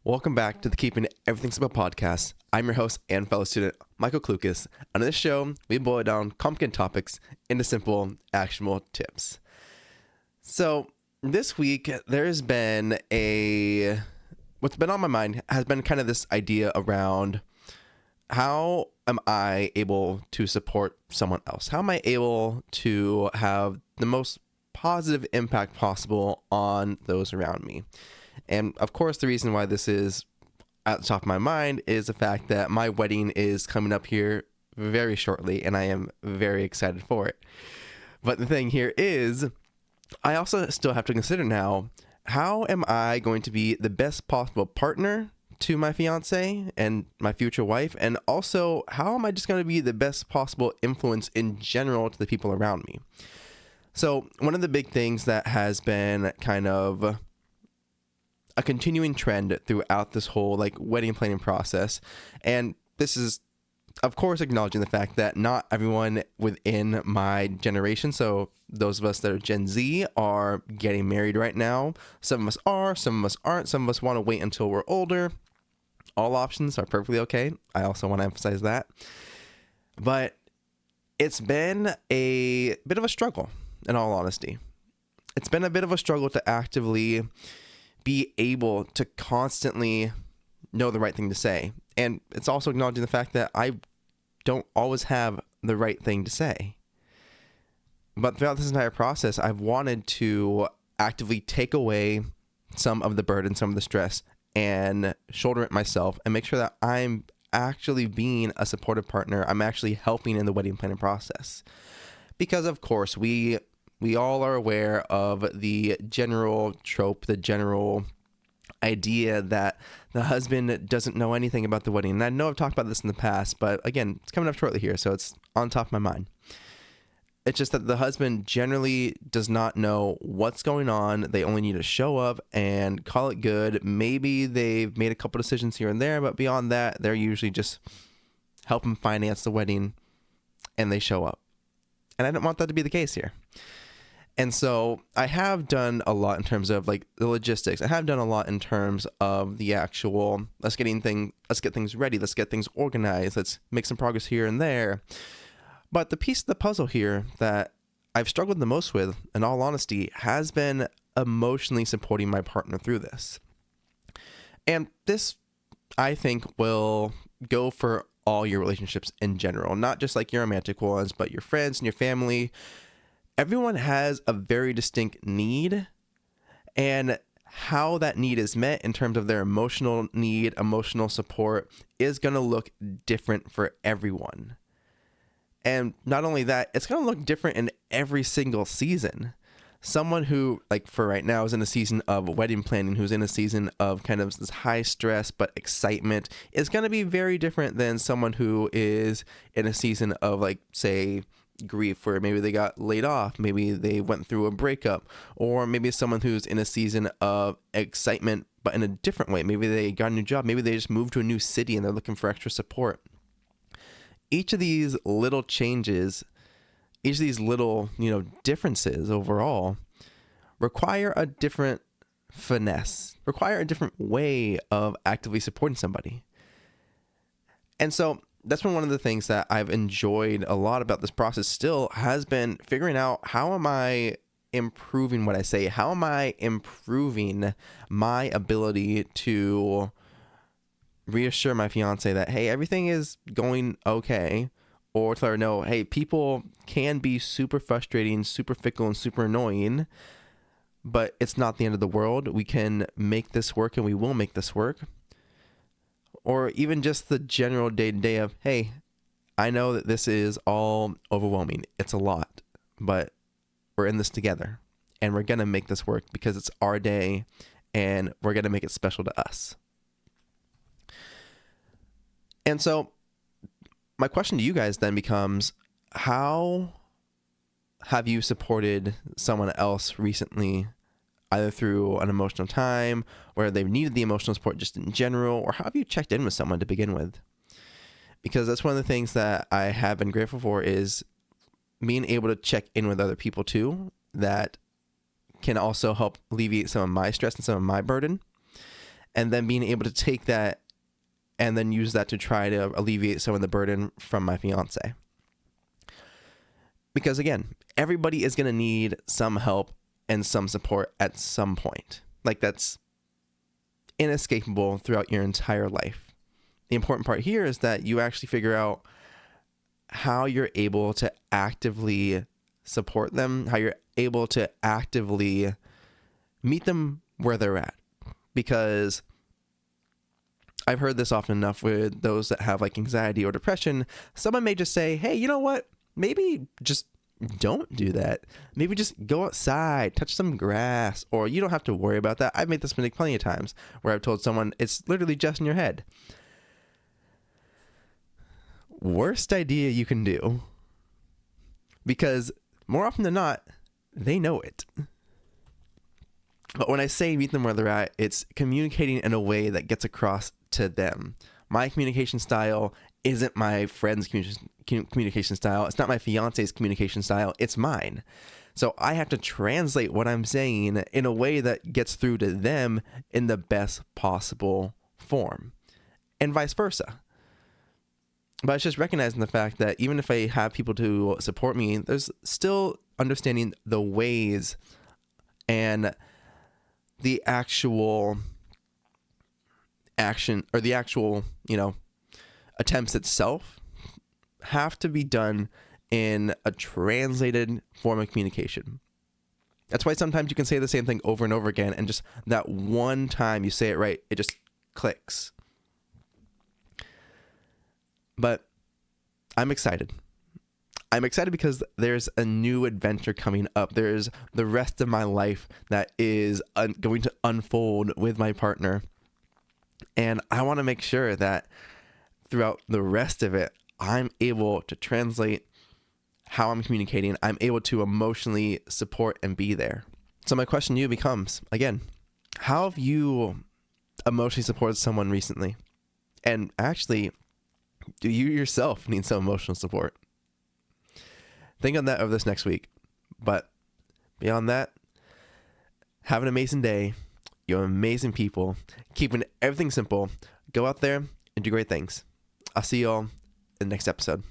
Welcome back to the Keeping Everything Simple podcast. I'm your host and fellow student, Michael Klukas. On this show, we boil down complicated topics into simple, actionable tips. So this week, there's been what's been on my mind has been kind of this idea around how am I able to support someone else? How am I able to have the most positive impact possible on those around me? And of course, the reason why this is at the top of my mind is the fact that my wedding is coming up here very shortly, and I am very excited for it. But the thing here is, I also still have to consider now, how am I going to be the best possible partner to my fiance and my future wife? And also, how am I just going to be the best possible influence in general to the people around me? So one of the big things that has been kind of a continuing trend throughout this whole wedding planning process, and this is of course acknowledging the fact that not everyone within my generation, so those of us that are Gen Z, are getting married right now. Some of us are, some of us aren't, some of us want to wait until we're older. All options are perfectly okay. I also want to emphasize that. But it's been a bit of a struggle, in all honesty. It's been a bit of a struggle to actively be able to constantly know the right thing to say. And it's also acknowledging the fact that I don't always have the right thing to say. But throughout this entire process, I've wanted to actively take away some of the burden, some of the stress, and shoulder it myself and make sure that I'm actually being a supportive partner. I'm actually helping in the wedding planning process. Because of course, we all are aware of the general trope, the general idea that the husband doesn't know anything about the wedding. And I know I've talked about this in the past, but again, it's coming up shortly here, so it's on top of my mind. It's just that the husband generally does not know what's going on. They only need to show up and call it good. Maybe they've made a couple decisions here and there, but beyond that, they're usually just helping finance the wedding and they show up. And I don't want that to be the case here. And so I have done a lot in terms of the logistics. I have done a lot in terms of the actual, let's get things ready. Let's get things organized. Let's make some progress here and there. But the piece of the puzzle here that I've struggled the most with, in all honesty, has been emotionally supporting my partner through this. And this, I think, will go for all your relationships in general, not just your romantic ones, but your friends and your family. Everyone has a very distinct need, and how that need is met in terms of their emotional need, emotional support, is going to look different for everyone. And not only that, it's going to look different in every single season. Someone who, for right now, is in a season of wedding planning, who's in a season of kind of this high stress but excitement, is going to be very different than someone who is in a season of, say, grief, where maybe they got laid off, maybe they went through a breakup, or maybe someone who's in a season of excitement but in a different way. Maybe they got a new job, maybe they just moved to a new city and they're looking for extra support. Each of these little changes, each of these little differences overall require a different finesse, require a different way of actively supporting somebody. And so that's been one of the things that I've enjoyed a lot about this process still, has been figuring out, how am I improving what I say? How am I improving my ability to reassure my fiance that, hey, everything is going okay, or to let her know, hey, people can be super frustrating, super fickle, and super annoying, but it's not the end of the world. We can make this work, and we will make this work. Or even just the general day-to-day of, hey, I know that this is all overwhelming. It's a lot, but we're in this together, and we're going to make this work because it's our day, and we're going to make it special to us. And so my question to you guys then becomes, how have you supported someone else recently, either through an emotional time where they've needed the emotional support just in general, or how have you checked in with someone to begin with? Because that's one of the things that I have been grateful for, is being able to check in with other people too, that can also help alleviate some of my stress and some of my burden. and then being able to take that and then use that to try to alleviate some of the burden from my fiance. Because again, everybody is going to need some help and some support at some point. Like, that's inescapable throughout your entire life. The important part here is that you actually figure out how you're able to actively support them, how you're able to actively meet them where they're at. Because I've heard this often enough with those that have like anxiety or depression. Someone may just say, hey, you know what? Maybe just don't do that. Maybe just go outside, touch some grass, or you don't have to worry about that. I've made this mistake plenty of times where I've told someone it's literally just in your head. Worst idea you can do, because more often than not, they know it. But when I say meet them where they're at, it's communicating in a way that gets across to them. My communication style isn't my friend's communication style. It's not my fiance's communication style. It's mine. So I have to translate what I'm saying in a way that gets through to them in the best possible form, and vice versa. But it's just recognizing the fact that even if I have people to support me, there's still understanding the ways and the actual action, or the actual, attempts itself have to be done in a translated form of communication. That's why sometimes you can say the same thing over and over again, and just that one time you say it right, it just clicks. But I'm excited. I'm excited because there's a new adventure coming up. There's the rest of my life that is going to unfold with my partner. And I want to make sure that throughout the rest of it, I'm able to translate how I'm communicating. I'm able to emotionally support and be there. So my question to you becomes, again, how have you emotionally supported someone recently? And actually, do you yourself need some emotional support? Think on that over this next week. But beyond that, have an amazing day. You're amazing people. Keeping everything simple. Go out there and do great things. I'll see you all in the next episode.